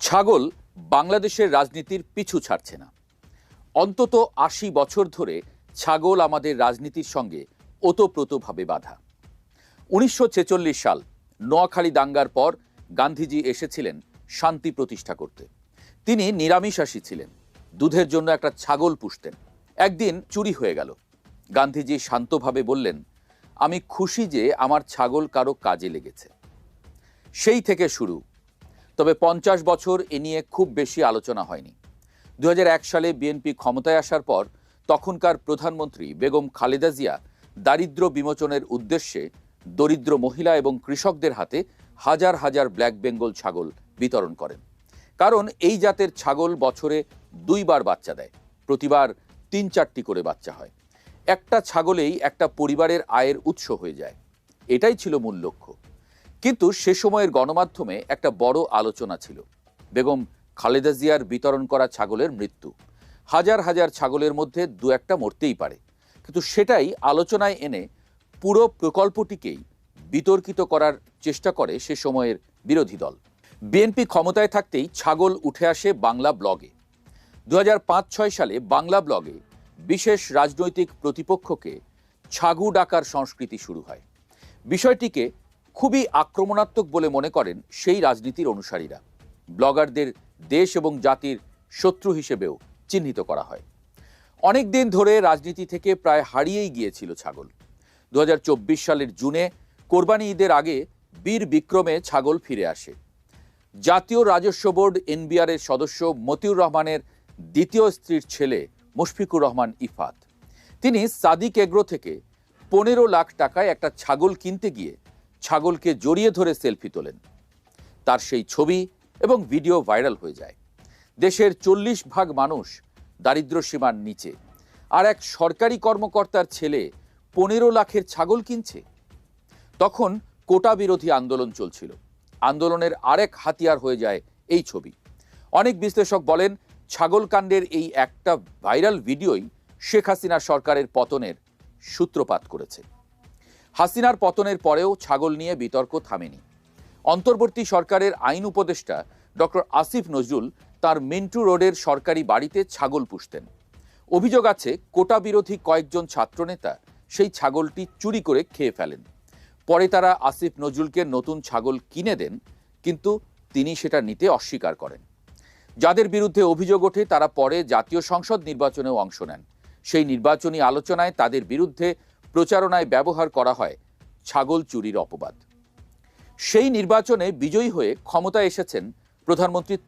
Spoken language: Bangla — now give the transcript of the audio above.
ছাগল বাংলাদেশের রাজনীতির পিছু ছাড়ছে না। অন্তত ৮০ বছর ধরে ছাগল আমাদের রাজনীতির সঙ্গে ওতপ্রোতভাবে বাঁধা। ১৯৪৬ সাল নোয়াখালী দাঙ্গার পর গান্ধীজি এসেছিলেন শান্তি প্রতিষ্ঠা করতে। তিনি নিরামিষাশী ছিলেন, দুধের জন্য একটা ছাগল পুষতেন। একদিন চুরি হয়ে গেল। গান্ধীজি শান্তভাবে বললেন, আমি খুশি যে আমার ছাগল কারো কাজে লেগেছে। সেই থেকে শুরু। তবে ৫০ বছর এ নিয়ে খুব বেশি আলোচনা হয়নি। ২০০১ সালে বিএনপি ক্ষমতায় আসার পর তখনকার প্রধানমন্ত্রী বেগম খালেদা জিয়া দারিদ্র্য বিমোচনের উদ্দেশ্যে দরিদ্র মহিলা এবং কৃষকদের হাতে হাজার হাজার ব্ল্যাক বেঙ্গল ছাগল বিতরণ করেন। কারণ এই জাতের ছাগল বছরে ২ বার বাচ্চা দেয়, প্রতিবার ৩-৪টি করে বাচ্চা হয়। একটা ছাগলেই একটা পরিবারের আয়ের উৎস হয়ে যায়। এটাই ছিল মূল লক্ষ্য। কিন্তু সে সময়ের গণমাধ্যমে একটা বড় আলোচনা ছিল বেগম খালেদা জিয়ার বিতরণ করা ছাগলের মৃত্যু। হাজার হাজার ছাগলের মধ্যে দু একটা মরতেই পারে, কিন্তু সেটাই আলোচনায় এনে পুরো প্রকল্পটিকেই বিতর্কিত করার চেষ্টা করে সে সময়ের বিরোধী দল। বিএনপি ক্ষমতায় থাকতেই ছাগল উঠে আসে বাংলা ব্লগে। ২০০৫-৬ সালে বাংলা ব্লগে বিশেষ রাজনৈতিক প্রতিপক্ষকে ছাগু ডাকার সংস্কৃতি শুরু হয়। বিষয়টিকে খুবই আক্রমণাত্মক বলে মনে করেন সেই রাজনীতির অনুসারীরা। ব্লগারদের দেশ এবং জাতির শত্রু হিসেবেও চিহ্নিত করা হয়। অনেক দিন ধরে রাজনীতি থেকে প্রায় হারিয়েই গিয়েছিল ছাগল। ২০২৪ সালের জুনে কোরবানি ঈদের আগে বীর বিক্রমে ছাগল ফিরে আসে। জাতীয় রাজস্ব বোর্ড এনবিআর এর সদস্য মতিউর রহমানের দ্বিতীয় স্ত্রীর ছেলে মুশফিকুর রহমান ইফাত, তিনি সাদিক এগ্রো থেকে ১৫ লাখ টাকায় একটা ছাগল কিনতে গিয়ে ছাগলকে জড়িয়ে ধরে সেলফি তোলেন। তার সেই ছবি এবং ভিডিও ভাইরাল হয়ে যায়। দেশের ৪০% মানুষ দারিদ্র্য সীমার নিচে, আর এক সরকারি কর্মকর্তার ছেলে ১৫ লাখের ছাগল কিনছে। তখন কোটা বিরোধী আন্দোলন চলছিল। আন্দোলনের আরেক হাতিয়ার হয়ে যায় এই ছবি। অনেক বিশ্লেষক বলেন, ছাগল কাণ্ডের এই একটা ভাইরাল ভিডিওই শেখ হাসিনা সরকারের পতনের সূত্রপাত করেছে। হাসিনার পতনের পরেও ছাগল নিয়ে বিতর্ক থামেনি। অন্তর্বর্তী সরকারের আইন উপদেষ্টা ডক্টর আসিফ নজরুল তার মিন্টু রোডের সরকারি বাড়িতে ছাগল পুষতেন। অভিযোগ আছে কোটা বিরোধী কয়েকজন ছাত্রনেতা সেই ছাগলটি চুরি করে খেয়ে ফেলেন। পরে তারা আসিফ নজরুলকে নতুন ছাগল কিনে দেন, কিন্তু তিনি সেটা নিতে অস্বীকার করেন। যাদের বিরুদ্ধে অভিযোগ ওঠে তারা পরে জাতীয় সংসদ নির্বাচনেও অংশ নেন। সেই নির্বাচনী আলোচনায় তাদের বিরুদ্ধে প্রচারণায় ব্যবহার করা হয় ছাগল চুরির অপবাদ। সেই নির্বাচনে বিজয়ী হয়ে ক্ষমতায় এসেছেন প্রধানমন্ত্রী